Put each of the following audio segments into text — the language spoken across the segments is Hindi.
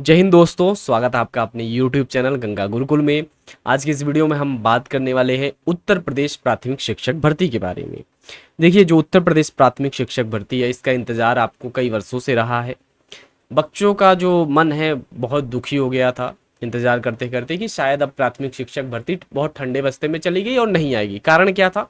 जय हिंद दोस्तों, स्वागत है आपका अपने YouTube चैनल गंगा गुरुकुल में। आज की इस वीडियो में हम बात करने वाले हैं उत्तर प्रदेश प्राथमिक शिक्षक भर्ती के बारे में। देखिए, जो उत्तर प्रदेश प्राथमिक शिक्षक भर्ती है, इसका इंतजार आपको कई वर्षों से रहा है। बच्चों का जो मन है बहुत दुखी हो गया था इंतजार करते करते कि शायद अब प्राथमिक शिक्षक भर्ती बहुत ठंडे बस्ते में चली गई और नहीं आएगी। कारण क्या था?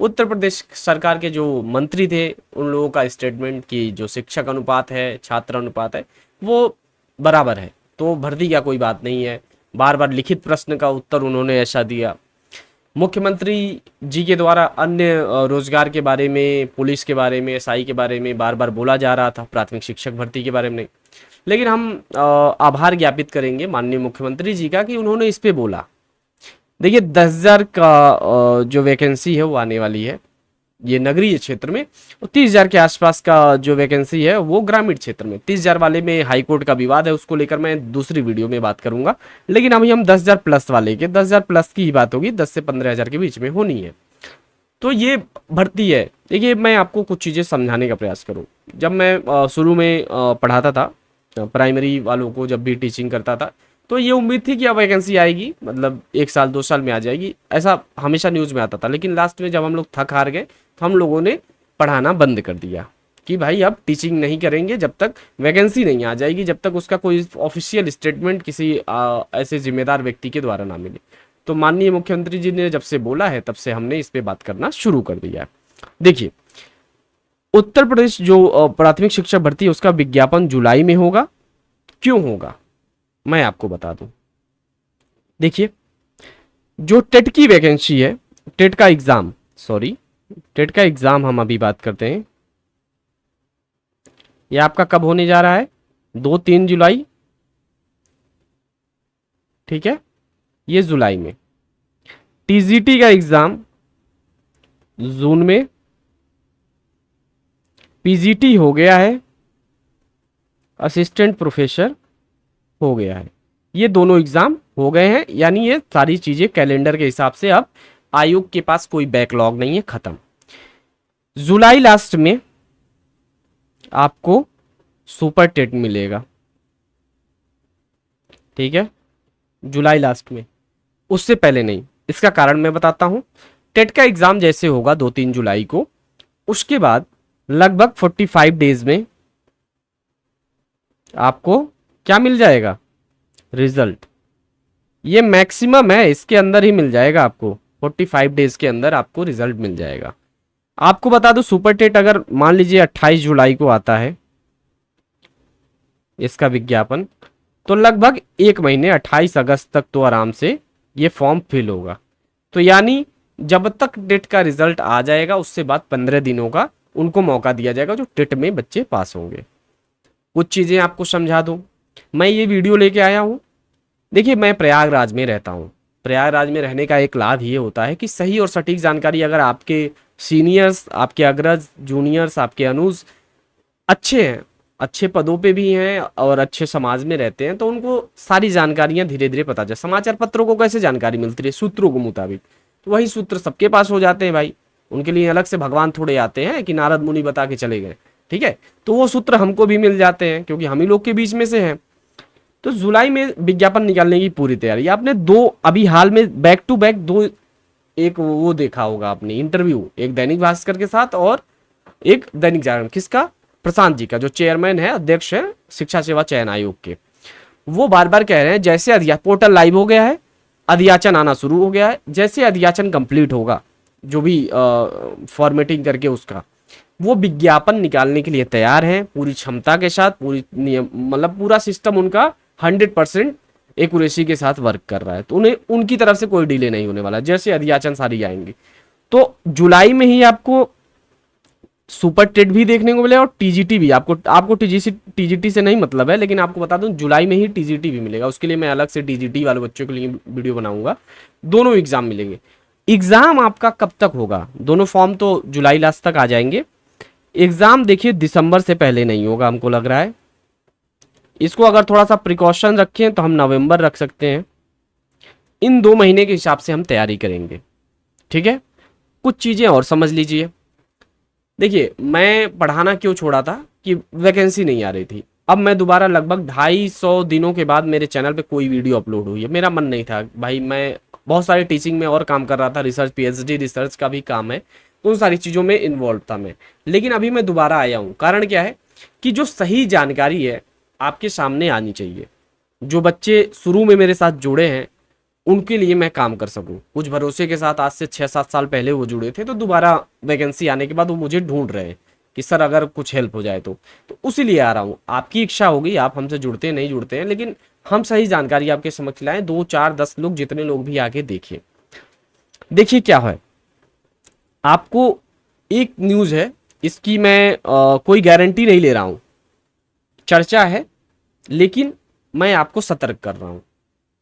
उत्तर प्रदेश सरकार के जो मंत्री थे उन लोगों का स्टेटमेंट कि जो शिक्षक अनुपात है, छात्र अनुपात है, वो बराबर है, तो भर्ती का कोई बात नहीं है। बार बार लिखित प्रश्न का उत्तर उन्होंने ऐसा दिया। मुख्यमंत्री जी के द्वारा अन्य रोजगार के बारे में, पुलिस के बारे में, एसआई के बारे में बार बार बोला जा रहा था, प्राथमिक शिक्षक भर्ती के बारे में नहीं। लेकिन हम आभार ज्ञापित करेंगे माननीय मुख्यमंत्री जी का कि उन्होंने इस पे बोला। देखिए, 10,000 का जो वैकेंसी है वो आने वाली है ये नगरीय क्षेत्र में, और 30,000 के आसपास का जो वैकेंसी है वो ग्रामीण क्षेत्र में। 30,000 वाले में हाईकोर्ट का विवाद है, उसको लेकर मैं दूसरी वीडियो में बात करूंगा। लेकिन अभी हम 10,000 प्लस वाले के 10,000 प्लस की ही बात होगी, 10 से 15,000 के बीच में होनी है। तो ये भर्ती है। देखिए, मैं आपको कुछ चीज़ें समझाने का प्रयास करूँ। जब मैं शुरू में पढ़ाता था, प्राइमरी वालों को जब भी टीचिंग करता था, तो ये उम्मीद थी कि अब वैकेंसी आएगी, मतलब 1 साल 2 साल में आ जाएगी, ऐसा हमेशा न्यूज़ में आता था। लेकिन लास्ट में जब हम लोग थक हार गए तो हम लोगों ने पढ़ाना बंद कर दिया कि भाई अब टीचिंग नहीं करेंगे जब तक वैकेंसी नहीं आ जाएगी, जब तक उसका कोई ऑफिशियल स्टेटमेंट किसी ऐसे जिम्मेदार व्यक्ति के द्वारा ना मिले। तो माननीय मुख्यमंत्री जी ने जब से बोला है तब से हमने इस पे बात करना शुरू कर दिया है। देखिए, उत्तर प्रदेश जो प्राथमिक शिक्षक भर्ती है उसका विज्ञापन जुलाई में होगा। क्यों होगा मैं आपको बता दूं। देखिए, जो टेट की वैकेंसी है, टेट का एग्जाम, सॉरी टेट का एग्जाम हम अभी बात करते हैं। ये आपका कब होने जा रहा है? 2-3 जुलाई, ठीक है, ये जुलाई में। टीजीटी का एग्जाम जून में। पीजीटी हो गया है, असिस्टेंट प्रोफेसर हो गया है। ये दोनों एग्जाम हो गए हैं, यानी ये सारी चीजें कैलेंडर के हिसाब से अब आयोग के पास कोई बैकलॉग नहीं है, खत्म। जुलाई लास्ट में आपको सुपर टेट मिलेगा, ठीक है, जुलाई लास्ट में, उससे पहले नहीं। इसका कारण मैं बताता हूं। टेट का एग्जाम जैसे होगा 2-3 जुलाई को, उसके बाद लगभग 45 डेज में आपको क्या मिल जाएगा? रिजल्ट। ये मैक्सिमम है, इसके अंदर ही मिल जाएगा आपको, 45 डेज के अंदर आपको रिजल्ट मिल जाएगा। आपको बता दो, सुपर टेट अगर मान लीजिए 28 जुलाई को आता है इसका विज्ञापन, तो लगभग 1 महीने 28 अगस्त तक तो आराम से ये फॉर्म फिल होगा। तो यानी जब तक टेट का रिजल्ट आ जाएगा उससे बाद 15 दिनों का उनको मौका दिया जाएगा जो टेट में बच्चे पास होंगे। कुछ चीज़ें आपको समझा दूं। मैं ये वीडियो लेके आया हूँ। देखिए, मैं प्रयागराज में रहता हूँ। प्रयागराज में रहने का एक लाभ ये होता है कि सही और सटीक जानकारी अगर आपके सीनियर्स, आपके अग्रज, जूनियर्स, आपके अनुज अच्छे हैं, अच्छे पदों पे भी हैं और अच्छे समाज में रहते हैं, तो उनको सारी जानकारियां धीरे धीरे पता चल। समाचार पत्रों को कैसे जानकारी मिलती है? सूत्रों के मुताबिक। तो वही सूत्र सबके पास हो जाते हैं भाई। उनके लिए अलग से भगवान थोड़े आते हैं कि नारद मुनि बता के चले गए, ठीक है। तो वो सूत्र हमको भी मिल जाते हैं क्योंकि हम ही लोग के बीच में से हैं। तो जुलाई में विज्ञापन निकालने की पूरी तैयारी। आपने दो अभी हाल में बैक टू बैक दो, एक वो देखा होगा आपने इंटरव्यू, एक दैनिक भास्कर के साथ और एक दैनिक जागरण। किसका? प्रशांत जी का, जो चेयरमैन है, अध्यक्ष है शिक्षा सेवा चयन आयोग के। वो बार बार कह रहे हैं जैसे पोर्टल लाइव हो गया है, अध्याचन आना शुरू हो गया है, जैसे अध्याचन कंप्लीट होगा जो भी फॉर्मेटिंग करके उसका, वो विज्ञापन निकालने के लिए तैयार हैं पूरी क्षमता के साथ। पूरी मतलब पूरा सिस्टम उनका 100% एक्यूरेसी के साथ वर्क कर रहा है। तो उन्हें उनकी तरफ से कोई डिले नहीं होने वाला। जैसे अध्याचन सारी आएंगी तो जुलाई में ही आपको सुपर टेट भी देखने को मिलेगा और टीजीटी भी। आपको टीजीटी से नहीं मतलब है, लेकिन आपको बता दूं जुलाई में ही टीजीटी भी मिलेगा। उसके लिए मैं अलग से टीजीटी वाले बच्चों के लिए वीडियो बनाऊंगा। दोनों एग्जाम मिलेंगे। एग्जाम आपका कब तक होगा? दोनों फॉर्म तो जुलाई लास्ट तक आ जाएंगे। एग्जाम देखिए दिसंबर से पहले नहीं होगा, हमको लग रहा है। इसको अगर थोड़ा सा प्रिकॉशन रखें तो हम नवंबर रख सकते हैं। इन 2 महीने के हिसाब से हम तैयारी करेंगे, ठीक है। कुछ चीजें और समझ लीजिए। देखिए, मैं पढ़ाना क्यों छोड़ा था कि वैकेंसी नहीं आ रही थी। अब मैं दोबारा लगभग 250 दिनों के बाद मेरे चैनल पे कोई वीडियो अपलोड हुई है। मेरा मन नहीं था भाई, मैं बहुत सारे टीचिंग में और काम कर रहा था, रिसर्च पीएचडी रिसर्च का भी काम है, उन सारी चीज़ों में इन्वॉल्व था मैं। लेकिन अभी मैं दोबारा आया हूँ, कारण क्या है कि जो सही जानकारी है आपके सामने आनी चाहिए। जो बच्चे शुरू में मेरे साथ जुड़े हैं उनके लिए मैं काम कर सकूं, कुछ भरोसे के साथ। आज से 6-7 साल पहले वो जुड़े थे, तो दोबारा वैकेंसी आने के बाद वो मुझे ढूंढ रहे हैं कि सर अगर कुछ हेल्प हो जाए तो उसी लिए आ रहा हूँ। आपकी इच्छा होगी, आप हमसे जुड़ते हैं नहीं जुड़ते हैं, लेकिन हम सही जानकारी आपके समक्ष लाएं। 2 4 10 लोग, जितने लोग भी आके देखिए। देखिए क्या है, आपको एक न्यूज़ है, इसकी मैं कोई गारंटी नहीं ले रहा हूँ, चर्चा है, लेकिन मैं आपको सतर्क कर रहा हूँ।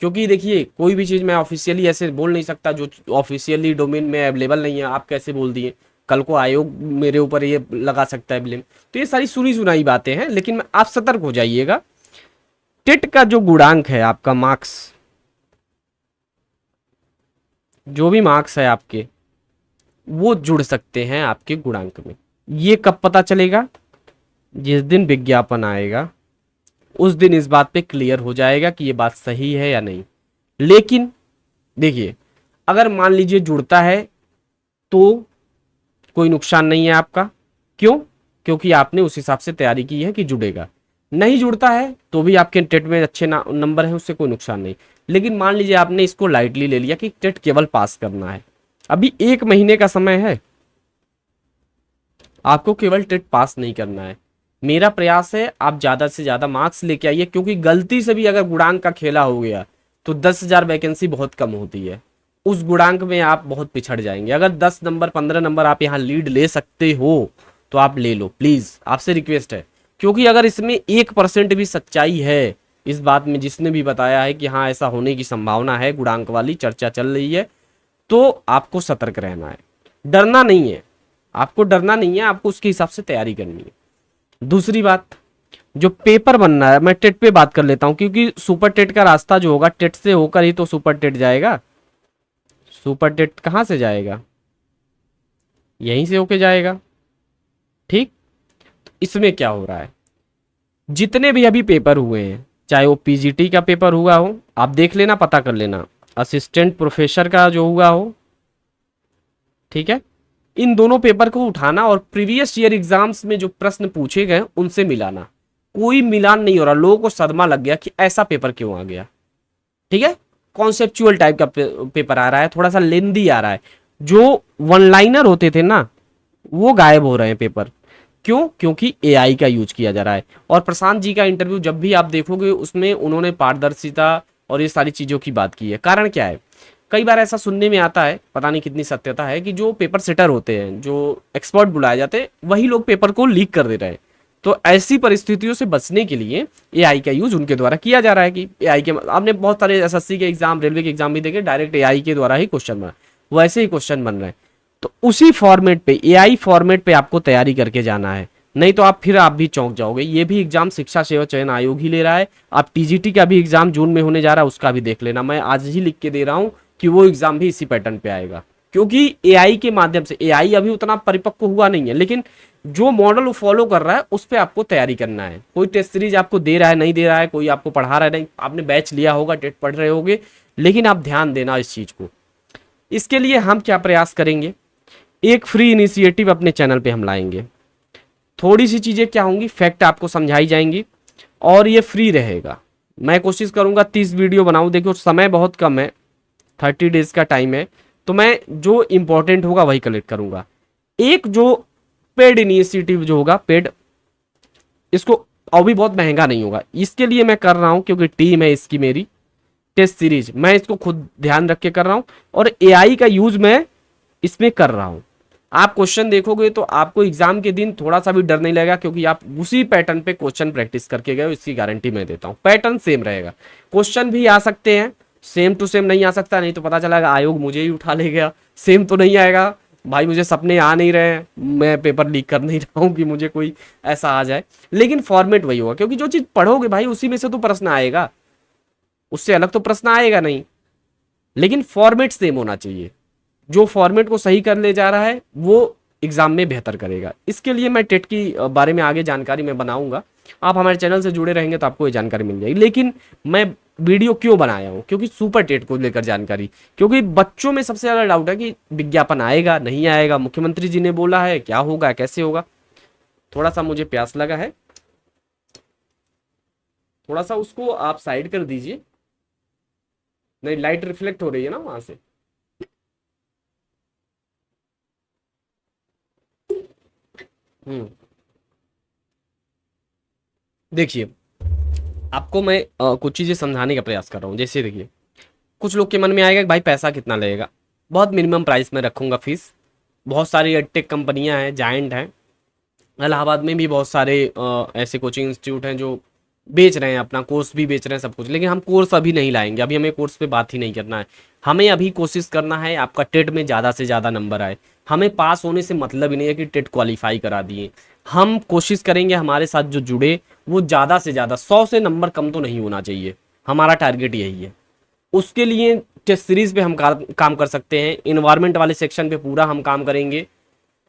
क्योंकि देखिए कोई भी चीज़ मैं ऑफिशियली ऐसे बोल नहीं सकता जो ऑफिशियली डोमेन में अवेलेबल नहीं है। आप कैसे बोल दिए, कल को आयोग मेरे ऊपर ये लगा सकता है ब्लेम। तो ये सारी सुनी सुनाई बातें हैं, लेकिन आप सतर्क हो जाइएगा। टेट का जो गुणांक है, आपका मार्क्स, जो भी मार्क्स है आपके, वो जुड़ सकते हैं आपके गुणांक में। ये कब पता चलेगा? जिस दिन विज्ञापन आएगा उस दिन इस बात पे क्लियर हो जाएगा कि ये बात सही है या नहीं। लेकिन देखिए, अगर मान लीजिए जुड़ता है तो कोई नुकसान नहीं है आपका। क्यों? क्योंकि आपने उस हिसाब से तैयारी की है कि जुड़ेगा। नहीं जुड़ता है तो भी आपके टेट में अच्छे नंबर हैं, उससे कोई नुकसान नहीं। लेकिन मान लीजिए आपने इसको लाइटली ले लिया कि टेट केवल पास करना है, अभी 1 महीने का समय है, आपको केवल टेट पास नहीं करना है। मेरा प्रयास है आप ज़्यादा से ज़्यादा मार्क्स लेके आइए, क्योंकि गलती से भी अगर गुणांक का खेला हो गया तो 10,000 वैकेंसी बहुत कम होती है। उस गुणांक में आप बहुत पिछड़ जाएंगे। अगर 10 नंबर 15 नंबर आप यहाँ लीड ले सकते हो तो आप ले लो, प्लीज़ आपसे रिक्वेस्ट है। क्योंकि अगर इसमें 1% भी सच्चाई है इस बात में, जिसने भी बताया है कि हाँ ऐसा होने की संभावना है, गुणांक वाली चर्चा चल रही है, तो आपको सतर्क रहना है। डरना नहीं है, आपको डरना नहीं है, आपको उसके हिसाब से तैयारी करनी है। दूसरी बात, जो पेपर बनना है, मैं टेट पे बात कर लेता हूं, क्योंकि सुपर टेट का रास्ता जो होगा, टेट से होकर ही तो सुपर टेट जाएगा। सुपर टेट कहां से जाएगा? यहीं से होके जाएगा। ठीक, तो इसमें क्या हो रहा है, जितने भी अभी पेपर हुए हैं, चाहे वो पीजीटी का पेपर हुआ हो, आप देख लेना, पता कर लेना, असिस्टेंट प्रोफेसर का जो हुआ हो, ठीक है, इन दोनों पेपर को उठाना और प्रीवियस ईयर एग्जाम्स में जो प्रश्न पूछे गए उनसे मिलाना। कोई मिलान नहीं हो रहा, लोगों को सदमा लग गया कि ऐसा पेपर क्यों आ गया। ठीक है, कॉन्सेप्चुअल टाइप का पेपर आ रहा है, थोड़ा सा लेंदी आ रहा है। जो वन लाइनर होते थे ना, वो गायब हो रहे हैं पेपर। क्यों? क्योंकि एआई का यूज किया जा रहा है। और प्रशांत जी का इंटरव्यू जब भी आप देखोगे, उसमें उन्होंने पारदर्शिता और ये सारी चीज़ों की बात की है। कारण क्या है, कई बार ऐसा सुनने में आता है, पता नहीं कितनी सत्यता है, कि जो पेपर सेटर होते हैं, जो एक्सपर्ट बुलाए जाते हैं, वही लोग पेपर को लीक कर दे रहे हैं। तो ऐसी परिस्थितियों से बचने के लिए एआई का यूज उनके द्वारा किया जा रहा है। कि एआई के, आपने बहुत सारे एसएससी के एग्जाम, रेलवे के एग्जाम भी देखे, डायरेक्ट एआई के द्वारा ही क्वेश्चन बना, वैसे ही क्वेश्चन बन रहे हैं। तो उसी फॉर्मेट पे, एआई फॉर्मेट पे आपको तैयारी करके जाना है, नहीं तो आप भी चौंक जाओगे। ये भी एग्जाम शिक्षा सेवा चयन आयोग ही ले रहा है। आप टीजीटी का भी एग्जाम जून में होने जा रहा है, उसका भी देख लेना। मैं आज ही लिख के दे रहा हूँ कि वो एग्जाम भी इसी पैटर्न पे आएगा। क्योंकि एआई के माध्यम से, एआई अभी उतना परिपक्व हुआ नहीं है, लेकिन जो मॉडल वो फॉलो कर रहा है उस पर आपको तैयारी करना है। कोई टेस्ट सीरीज आपको दे रहा है, नहीं दे रहा है, कोई आपको पढ़ा रहा है, नहीं, आपने बैच लिया होगा, टेट पढ़ रहे होगे, लेकिन आप ध्यान देना इस चीज को। इसके लिए हम क्या प्रयास करेंगे, एक फ्री इनिशिएटिव अपने चैनल पे हम लाएंगे। थोड़ी सी चीजें क्या होंगी, फैक्ट आपको समझाई जाएंगी, और ये फ्री रहेगा। मैं कोशिश करूंगा 30 वीडियो बनाऊं। देखो समय बहुत कम है, 30 डेज का टाइम है, तो मैं जो इंपॉर्टेंट होगा वही कलेक्ट करूंगा। एक जो पेड इनिशिएटिव जो होगा, पेड, इसको और भी बहुत महंगा नहीं होगा, इसके लिए मैं कर रहा हूं क्योंकि टीम है इसकी मेरी, टेस्ट सीरीज, मैं इसको खुद ध्यान रख के कर रहा हूं, और एआई का यूज मैं इसमें कर रहा हूं। आप क्वेश्चन देखोगे तो आपको एग्जाम के दिन थोड़ा सा भी डर नहीं लगेगा, क्योंकि आप उसी पैटर्न पे क्वेश्चन प्रैक्टिस करके गए, इसकी गारंटी मैं देता हूं। पैटर्न सेम रहेगा, क्वेश्चन भी आ सकते हैं, सेम टू सेम नहीं आ सकता, नहीं तो पता चला आयोग मुझे ही उठा ले गया। सेम तो नहीं आएगा भाई, मुझे सपने आ नहीं रहे हैं, मैं पेपर लीक कर नहीं रहा हूँ कि मुझे कोई ऐसा आ जाए, लेकिन फॉर्मेट वही होगा। क्योंकि जो चीज़ पढ़ोगे भाई, उसी में से तो प्रश्न आएगा, उससे अलग तो प्रश्न आएगा नहीं, लेकिन फॉर्मेट सेम होना चाहिए। जो फॉर्मेट को सही कर ले जा रहा है वो एग्जाम में बेहतर करेगा। इसके लिए मैं टेट की बारे में आगे जानकारी मैं बनाऊंगा, आप हमारे चैनल से जुड़े रहेंगे तो आपको ये जानकारी मिल जाएगी। लेकिन मैं वीडियो क्यों बनाया हूँ, क्योंकि सुपर टेट को लेकर जानकारी, क्योंकि बच्चों में सबसे ज़्यादा डाउट है कि विज्ञापन आएगा नहीं आएगा, मुख्यमंत्री जी ने बोला है, क्या होगा कैसे होगा। थोड़ा सा मुझे प्यास लगा है, थोड़ा सा उसको आप साइड कर दीजिए, नहीं लाइट रिफ्लेक्ट हो रही है ना वहां से। हम्म। देखिए, आपको मैं कुछ चीज़ें समझाने का प्रयास कर रहा हूँ। जैसे देखिए, कुछ लोग के मन में आएगा कि भाई पैसा कितना लगेगा, बहुत मिनिमम प्राइस में रखूंगा फीस। बहुत सारी एडटेक कंपनियां हैं, जायंट हैं, इलाहाबाद में भी बहुत सारे ऐसे कोचिंग इंस्टीट्यूट हैं जो बेच रहे हैं, अपना कोर्स भी बेच रहे हैं, सब कुछ। लेकिन हम कोर्स अभी नहीं लाएंगे, अभी हमें कोर्स पे बात ही नहीं करना है। हमें अभी कोशिश करना है आपका टेट में ज़्यादा से ज़्यादा नंबर आए। हमें पास होने से मतलब ही नहीं है कि टेट क्वालिफाई करा दिए। हम कोशिश करेंगे हमारे साथ जो जुड़े वो ज़्यादा से ज़्यादा 100 से नंबर कम तो नहीं होना चाहिए, हमारा टारगेट यही है। उसके लिए टेस्ट सीरीज पे हम काम कर सकते हैं, इन्वायरमेंट वाले सेक्शन पे पूरा हम काम करेंगे,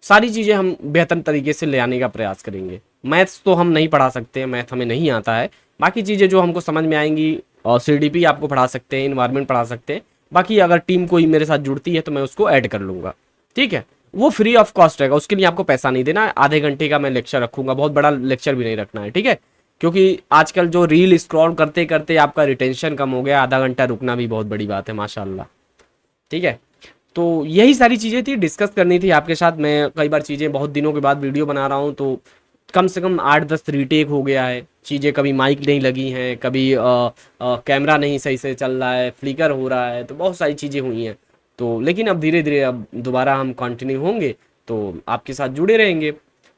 सारी चीज़ें हम बेहतर तरीके से ले आने का प्रयास करेंगे। मैथ्स तो हम नहीं पढ़ा सकते हैं, मैथ हमें नहीं आता है। बाकी चीज़ें जो हमको समझ में आएंगी, और सीडीपी आपको पढ़ा सकते हैं, इन्वायरमेंट पढ़ा सकते हैं। बाकी अगर टीम कोई मेरे साथ जुड़ती है तो मैं उसको ऐड कर लूँगा, ठीक है। वो फ्री ऑफ कॉस्ट रहेगा, उसके लिए आपको पैसा नहीं देना है। आधे घंटे का मैं लेक्चर रखूँगा, बहुत बड़ा लेक्चर भी नहीं रखना है, ठीक है। क्योंकि आजकल जो रील स्क्रॉल करते करते आपका रिटेंशन कम हो गया, आधा घंटा रुकना भी बहुत बड़ी बात है, माशाल्लाह, ठीक है। तो यही सारी चीज़ें थी, डिस्कस करनी थी आपके साथ। मैं कई बार चीज़ें बहुत दिनों के बाद वीडियो बना रहा हूँ, तो कम से कम 8-10 रीटेक हो गया है चीज़ें। कभी माइक नहीं लगी हैं, कभी कैमरा नहीं सही से चल रहा है, फ्लिकर हो रहा है, तो बहुत सारी चीज़ें हुई हैं। तो लेकिन अब धीरे धीरे अब दोबारा हम कंटिन्यू होंगे, तो आपके साथ जुड़े रहेंगे।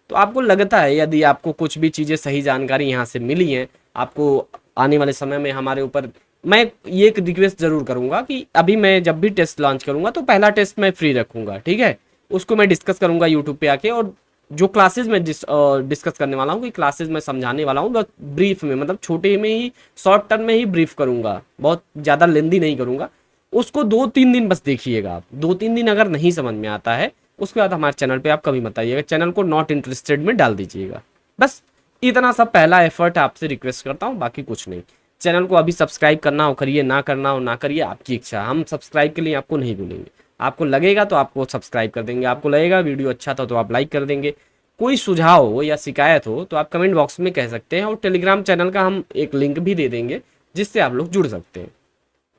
तो आपको लगता है यदि आपको कुछ भी चीज़ें सही जानकारी यहाँ से मिली हैं, आपको आने वाले समय में हमारे ऊपर, मैं ये एक रिक्वेस्ट ज़रूर करूँगा कि अभी मैं जब भी टेस्ट लॉन्च करूँगा तो पहला टेस्ट मैं फ्री रखूँगा, ठीक है। उसको मैं डिस्कस करूँगा यूट्यूब पे आके, और जो क्लासेस में डिस्कस करने वाला हूँ, कि क्लासेस में समझाने वाला हूँ, बस ब्रीफ में, मतलब छोटे में ही, शॉर्ट टर्म में ही ब्रीफ करूँगा, बहुत ज़्यादा लेंदी नहीं करूँगा। उसको 2-3 दिन बस देखिएगा आप, 2-3 दिन अगर नहीं समझ में आता है, उसके बाद हमारे चैनल पे आप कभी मत आइएगा, चैनल को नॉट इंटरेस्टेड में डाल दीजिएगा। बस इतना सब पहला एफर्ट आपसे रिक्वेस्ट करता हूँ, बाकी कुछ नहीं। चैनल को अभी सब्सक्राइब करना हो करिए, ना करना हो ना करिए, आपकी इच्छा। हम सब्सक्राइब के लिए आपको नहीं बोलेंगे, आपको लगेगा तो आपको सब्सक्राइब कर देंगे, आपको लगेगा वीडियो अच्छा था तो आप लाइक कर देंगे। कोई सुझाव हो या शिकायत हो तो आप कमेंट बॉक्स में कह सकते हैं, और टेलीग्राम चैनल का हम एक लिंक भी दे देंगे जिससे आप लोग जुड़ सकते हैं,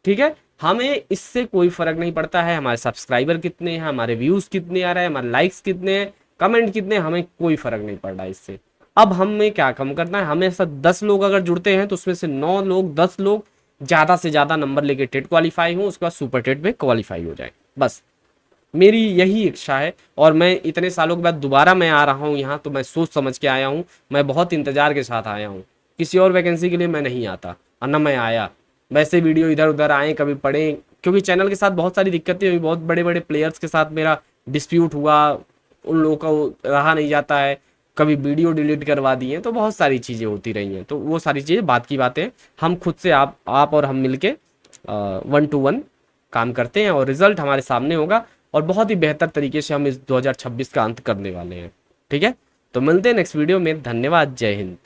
ठीक है। हमें इससे कोई फर्क नहीं पड़ता है हमारे सब्सक्राइबर कितने हैं, हमारे व्यूज कितने आ रहे हैं, हमारे लाइक्स कितने हैं, कमेंट कितने, हमें कोई फर्क नहीं पड़ रहा है इससे। अब हमें क्या कम करना है, हमें ऐसा 10 लोग अगर जुड़ते हैं तो उसमें से 9 लोग, 10 लोग ज़्यादा से ज़्यादा नंबर लेके टेट क्वालिफाई हो, उसके बाद सुपर टेट में क्वालिफाई हो जाए, बस मेरी यही इच्छा है। और मैं इतने सालों के बाद दोबारा मैं आ रहा हूँ यहाँ, तो मैं सोच समझ के आया हूँ, मैं बहुत इंतजार के साथ आया हूँ। किसी और वैकेंसी के लिए मैं नहीं आता, और ना मैं आया वैसे वीडियो इधर उधर आए कभी पढ़े, क्योंकि चैनल के साथ बहुत सारी दिक्कतें हुई, बहुत बड़े बड़े प्लेयर्स के साथ मेरा डिस्प्यूट हुआ, उन लोगों का रहा नहीं जाता है, कभी वीडियो डिलीट करवा दिए, तो बहुत सारी चीज़ें होती रही हैं। तो वो सारी चीज़ें बात की बातें, हम खुद से आप और हम मिलके 1-to-1 काम करते हैं, और रिजल्ट हमारे सामने होगा, और बहुत ही बेहतर तरीके से हम इस 2026 का अंत करने वाले हैं, ठीक है। तो मिलते हैं नेक्स्ट वीडियो में, धन्यवाद, जय हिंद।